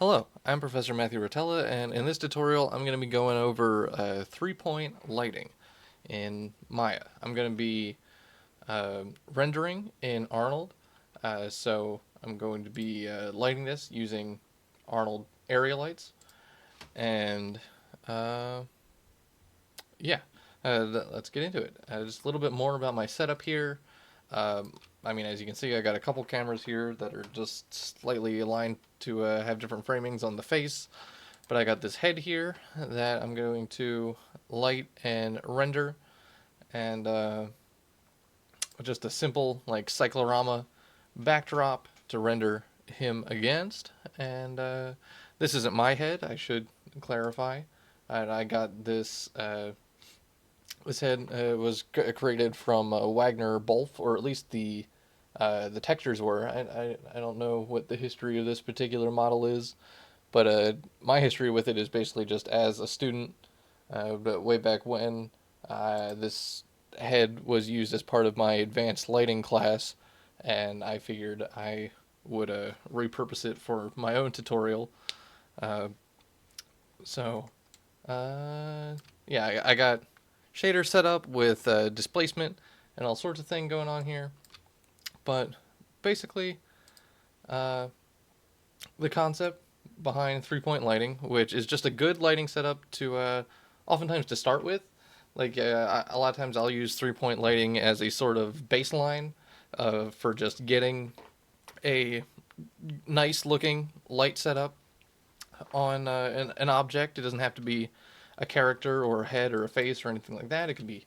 Hello, I'm Professor Matthew Rotella, and in this tutorial I'm going to be going over three-point lighting in Maya. I'm going to be rendering in Arnold, so I'm going to be lighting this using Arnold area lights, and uh, yeah, let's get into it. Just a little bit more about my setup here. As you can see, I got a couple cameras here that are just slightly aligned to have different framings on the face. But I got this head here that I'm going to light and render, and just a simple like cyclorama backdrop to render him against. And this isn't my head, I should clarify. And I got this. This head was created from Wagner Bolf, or at least the textures were. I don't know what the history of this particular model is, but my history with it is basically just as a student, but way back when this head was used as part of my advanced lighting class, and I figured I would repurpose it for my own tutorial. Uh, so, yeah, I got shader set up with displacement and all sorts of thing going on here, but basically, uh, the concept behind three-point lighting, which is just a good lighting setup to oftentimes to start with. Like a lot of times, I'll use three-point lighting as a sort of baseline for just getting a nice-looking light setup on an object. It doesn't have to be a character or a head or a face or anything like that. It could be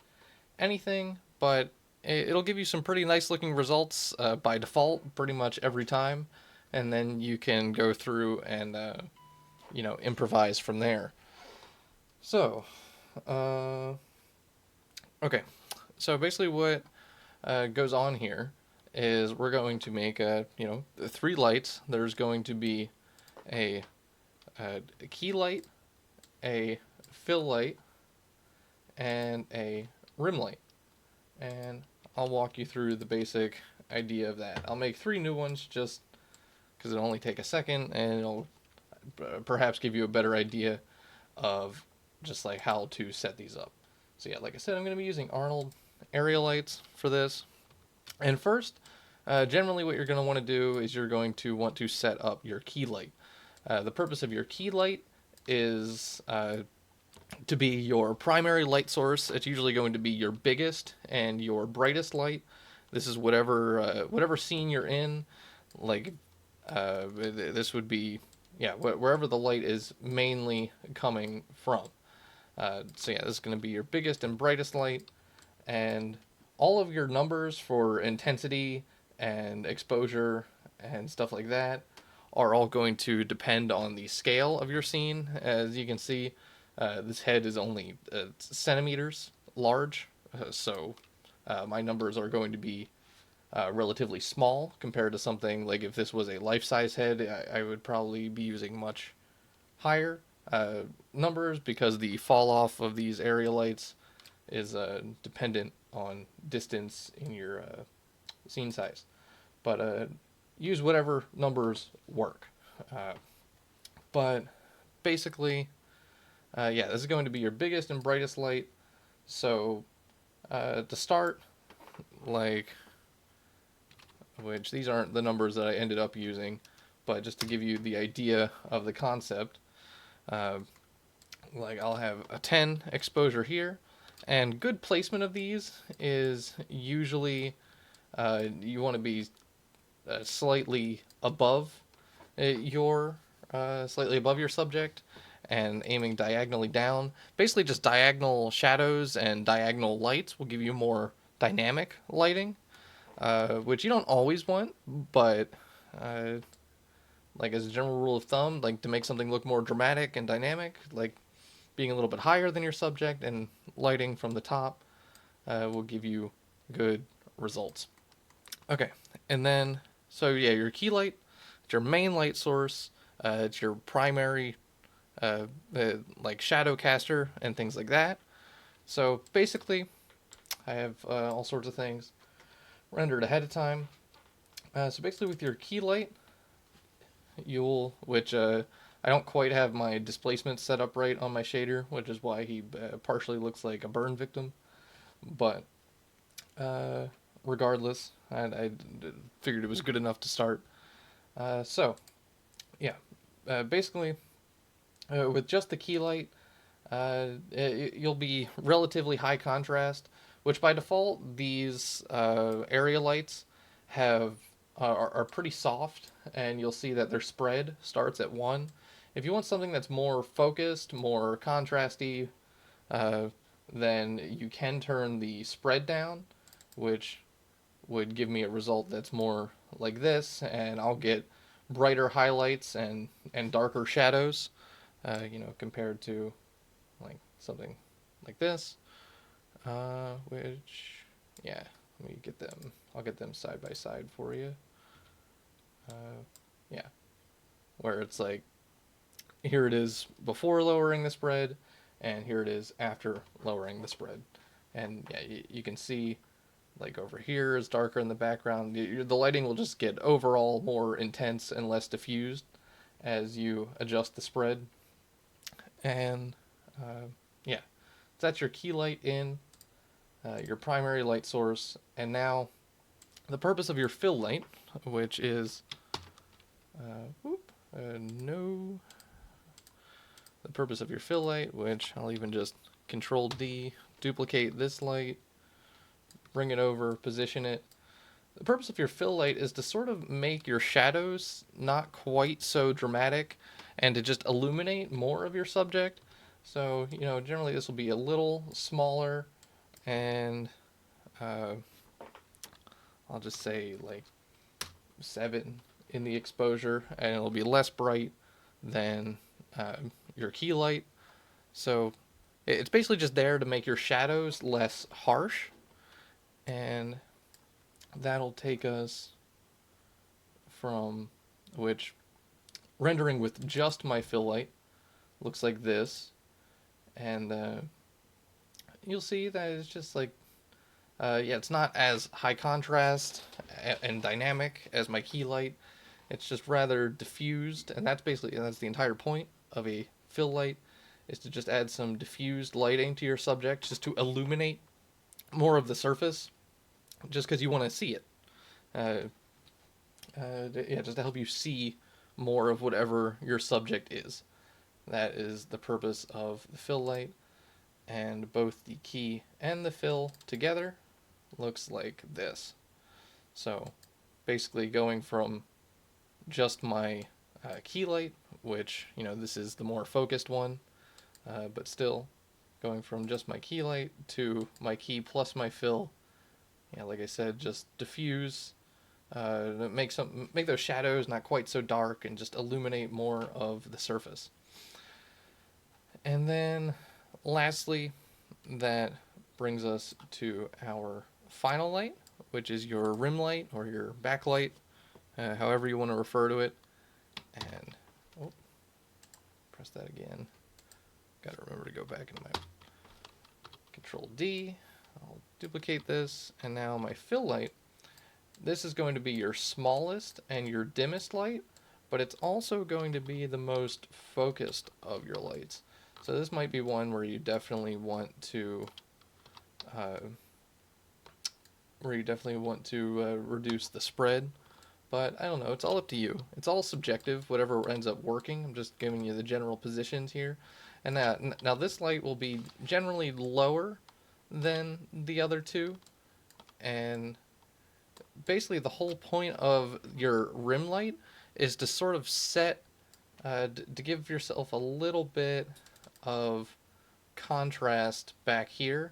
anything, but it'll give you some pretty nice looking results by default pretty much every time, and then you can go through and improvise from there. So, uh, okay, so basically what goes on here is we're going to make three lights. There's going to be a, a key light, a fill light, and a rim light. And I'll walk you through the basic idea of that. I'll make three new ones just because it'll only take a second, and it'll perhaps give you a better idea of just like how to set these up. So yeah, like I said, I'm going to be using Arnold area lights for this. And first, generally what you're going to want to do is you're going to want to set up your key light. The purpose of your key light is to be your primary light source. It's usually going to be your biggest and your brightest light. This is whatever scene you're in. Like this would be wherever the light is mainly coming from. So yeah, this is going to be your biggest and brightest light, and all of your numbers for intensity and exposure and stuff like that are all going to depend on the scale of your scene. As you can see, this head is only centimeters large, so my numbers are going to be relatively small compared to something like if this was a life-size head, I would probably be using much higher numbers because the fall off of these area lights is dependent on distance in your scene size. But use whatever numbers work. Uh, but basically, this is going to be your biggest and brightest light. So to start, like, which these aren't the numbers that I ended up using, but just to give you the idea of the concept, uh, like I'll have a 10 exposure here, and good placement of these is usually you want to be slightly above your slightly above your subject and aiming diagonally down. Basically, just diagonal shadows and diagonal lights will give you more dynamic lighting, which you don't always want, but uh, like as a general rule of thumb, like to make something look more dramatic and dynamic, like being a little bit higher than your subject and lighting from the top will give you good results. Okay, and then so yeah, your key light, it's your main light source, it's your primary like shadow caster and things like that. So basically, I have all sorts of things rendered ahead of time. So basically, with your key light, which I don't quite have my displacement set up right on my shader, which is why he partially looks like a burn victim. But uh, regardless, I figured it was good enough to start. So yeah, basically with just the key light, you'll be relatively high contrast, which by default these area lights have are pretty soft, and you'll see that their spread starts at 1. If you want something that's more focused, more contrasty, uh, then you can turn the spread down, which would give me a result that's more like this, and I'll get brighter highlights and darker shadows, compared to like something like this, which, yeah, let me get them. I'll get them side by side for you. Yeah, where it's like here it is before lowering the spread, and here it is after lowering the spread, and yeah, you can see like over here is darker in the background. The lighting will just get overall more intense and less diffused as you adjust the spread, and yeah, that's your key light in, your primary light source, and now the purpose of your fill light, which is, no, the purpose of your fill light, which I'll even just Control D, duplicate this light, bring it over, position it. The purpose of your fill light is to sort of make your shadows not quite so dramatic and to just illuminate more of your subject. So, generally this will be a little smaller, and uh, I'll just say like 7 in the exposure, and it'll be less bright than your key light. So it's basically just there to make your shadows less harsh, and that'll take us from which rendering with just my fill light looks like this, and you'll see that it's just like yeah, it's not as high contrast and dynamic as my key light. It's just rather diffused, and that's the entire point of a fill light, is to just add some diffused lighting to your subject, just to illuminate more of the surface, just because you want to see it. Uh, yeah, just to help you see more of whatever your subject is. That is the purpose of the fill light, and both the key and the fill together looks like this. So basically going from just my key light, which, this is the more focused one, but still going from just my key light to my key plus my fill, yeah, like I said, just diffuse, make those shadows not quite so dark and just illuminate more of the surface. And then lastly, that brings us to our final light, which is your rim light or your backlight, however you want to refer to it. And press that again. Got to remember to go back into my Control D. I'll duplicate this, and now my fill light. This is going to be your smallest and your dimmest light, but it's also going to be the most focused of your lights. So this might be one where you definitely want to reduce the spread, but I don't know, it's all up to you. It's all subjective, whatever ends up working. I'm just giving you the general positions here. And now this light will be generally lower than the other two, and basically the whole point of your rim light is to sort of set, to give yourself a little bit of contrast back here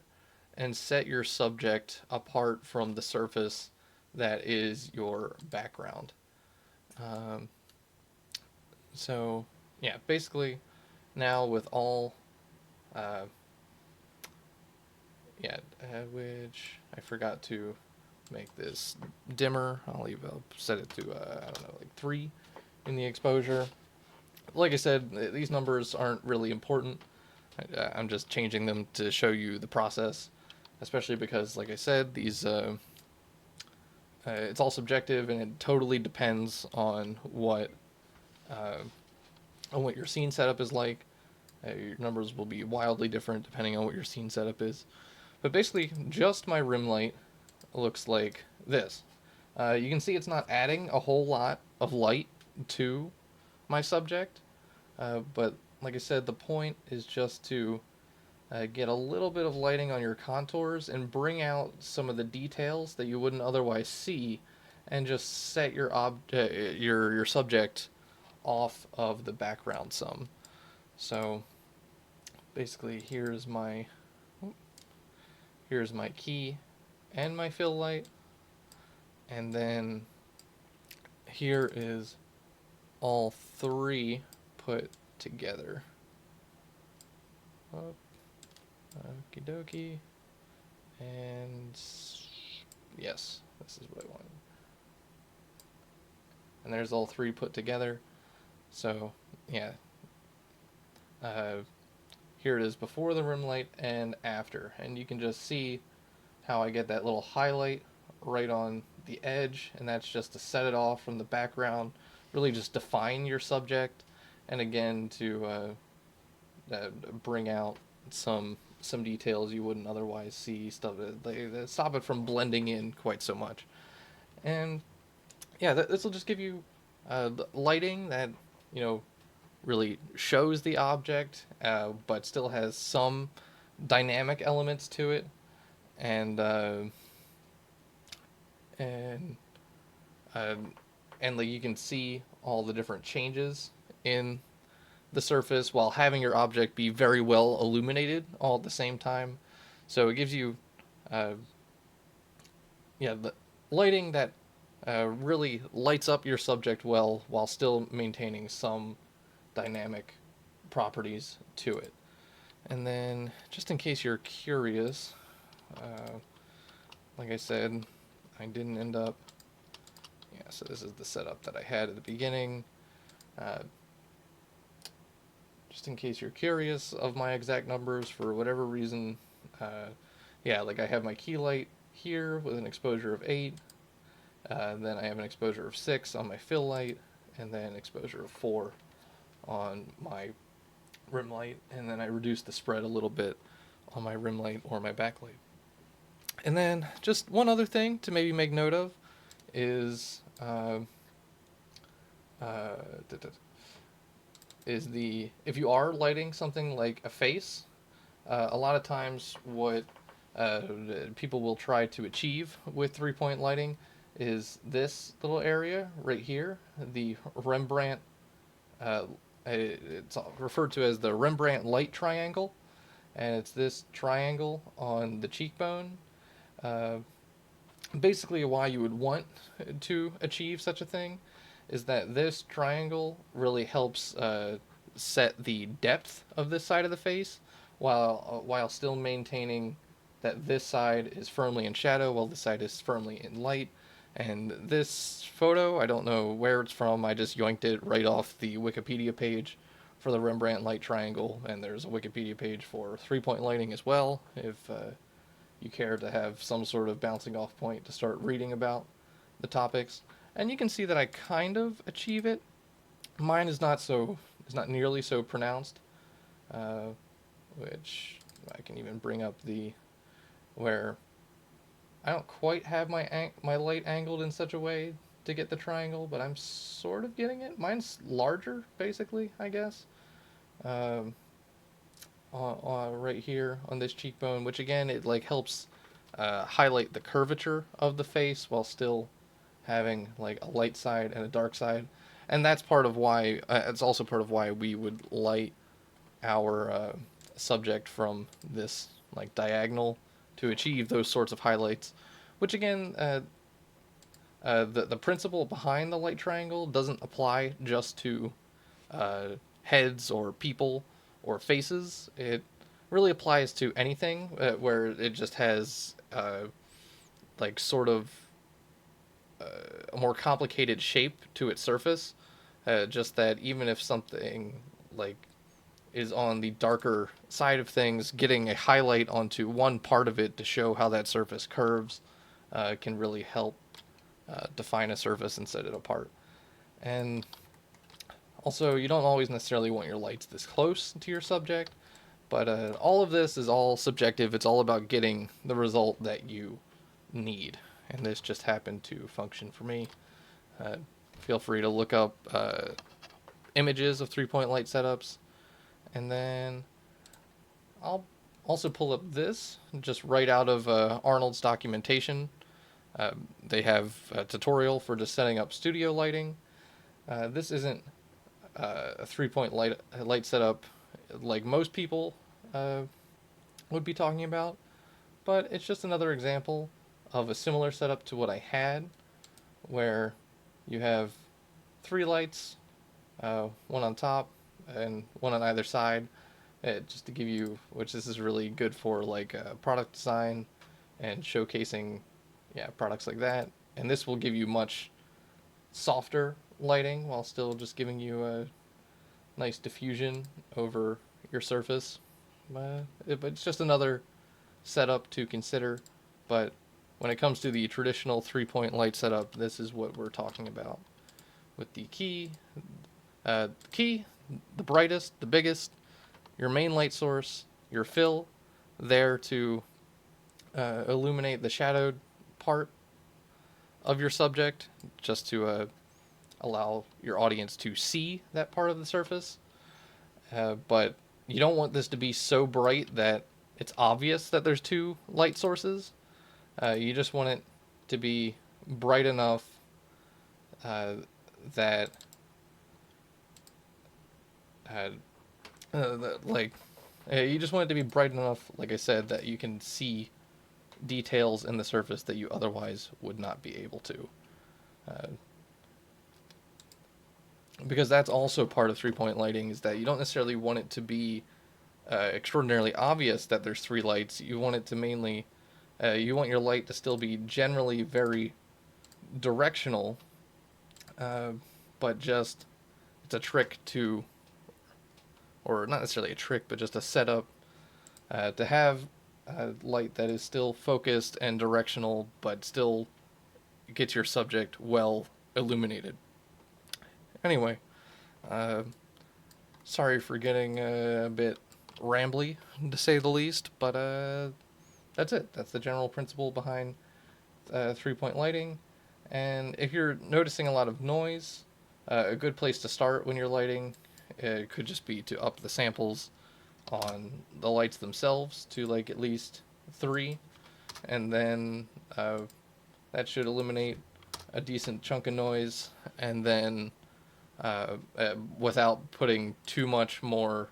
and set your subject apart from the surface that is your background. So yeah, basically now with all which I forgot to make this dimmer. I'll set it to I don't know, like 3 in the exposure. Like I said, these numbers aren't really important. I'm just changing them to show you the process, especially because, like I said, these it's all subjective, and it totally depends on what on what your scene setup is like. Your numbers will be wildly different depending on what your scene setup is. But basically, just my rim light looks like this. You can see it's not adding a whole lot of light to my subject, but like I said, the point is just to get a little bit of lighting on your contours and bring out some of the details that you wouldn't otherwise see, and just set your subject off of the background some. So basically, here's my key and my fill light, and then here is all three put together. Okie dokie. And yes, this is what I wanted. And there's all three put together. So yeah, here it is before the rim light and after, and you can just see how I get that little highlight right on the edge, and that's just to set it off from the background, really just define your subject, and again to bring out some details you wouldn't otherwise see, stuff that stop it from blending in quite so much. And yeah, this will just give you lighting that, you know, really shows the object, but still has some dynamic elements to it, and and uh, and like you can see all the different changes in the surface while having your object be very well illuminated all at the same time. So it gives you, uh, yeah, the lighting that really lights up your subject well while still maintaining some dynamic properties to it. And then, just in case you're curious, uh, like I said, I didn't end up. Yeah, so this is the setup that I had at the beginning. Uh, just in case you're curious of my exact numbers for whatever reason, yeah, like I have my key light here with an exposure of 8, then I have an exposure of 6 on my fill light, and then exposure of 4 on my rim light, and then I reduce the spread a little bit on my rim light or my backlight. And then just one other thing to maybe make note of is uh, is the if you are lighting something like a face, a lot of times what uh, people will try to achieve with 3-point lighting is this little area right here, the Rembrandt. Uh, it's referred to as the Rembrandt light triangle, and it's this triangle on the cheekbone. Uh, Basically, why you would want to achieve such a thing is that this triangle really helps set the depth of this side of the face, while still maintaining that this side is firmly in shadow while this side is firmly in light. And this photo, I don't know where it's from. I just yoinked it right off the Wikipedia page for the Rembrandt light triangle, and there's a Wikipedia page for 3-point lighting as well, if you care to have some sort of bouncing off point to start reading about the topics. And you can see that I kind of achieve it. Mine is not nearly so pronounced, which I can even bring up the where I don't quite have my light angled in such a way to get the triangle, but I'm sort of getting it. Mine's larger, basically, I guess. Um, right here on this cheekbone, which again it like helps highlight the curvature of the face while still having like a light side and a dark side, and that's part of why it's also part of why we would light our subject from this like diagonal to achieve those sorts of highlights, which again the principle behind the light triangle doesn't apply just to heads or people or faces. It really applies to anything where it just has like sort of a more complicated shape to its surface. Just that even if something like is on the darker side of things, getting a highlight onto one part of it to show how that surface curves can really help define a surface and set it apart. And Also, you don't always necessarily want your lights this close to your subject, but all of this is all subjective. It's all about getting the result that you need, and this just happened to function for me. Uh, Feel free to look up images of 3-point light setups, and then I'll also pull up this just right out of Arnold's documentation. They have a tutorial for just setting up studio lighting. This isn't a 3-point light setup like most people would be talking about, but it's just another example of a similar setup to what I had, where you have 3 lights, one on top and one on either side, just to give you, which this is really good for like product design and showcasing, yeah, products like that. And this will give you much softer lighting while still just giving you a nice diffusion over your surface. It's just another setup to consider. But when it comes to the traditional 3-point light setup, this is what we're talking about. With the key, the brightest, the biggest, your main light source, your fill, there to illuminate the shadowed part of your subject, just to allow your audience to see that part of the surface. But you don't want this to be so bright that it's obvious that there's 2 light sources. You just want it to be bright enough that like you just want it to be bright enough, like I said, that you can see details in the surface that you otherwise would not be able to. Because that's also part of 3-point lighting, is that you don't necessarily want it to be extraordinarily obvious that there's 3 lights. You want it to mainly, you want your light to still be generally very directional, but just, it's a trick to, or not necessarily a trick, but just a setup to have a light that is still focused and directional, but still gets your subject well illuminated. Anyway, sorry for getting a bit rambly, to say the least, but that's it. That's the general principle behind 3-point lighting. And if you're noticing a lot of noise, a good place to start when you're lighting could just be to up the samples on the lights themselves to like at least 3, and then that should eliminate a decent chunk of noise, and then without putting too much more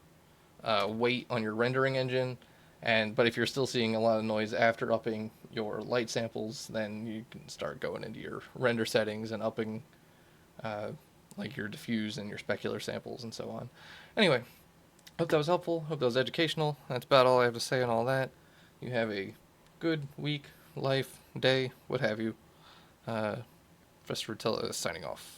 weight on your rendering engine. But if you're still seeing a lot of noise after upping your light samples, then you can start going into your render settings and upping like your diffuse and your specular samples and so on. Anyway, hope that was helpful. Hope that was educational. That's about all I have to say on all that. You have a good week, life, day, what have you. Professor Rotella is signing off.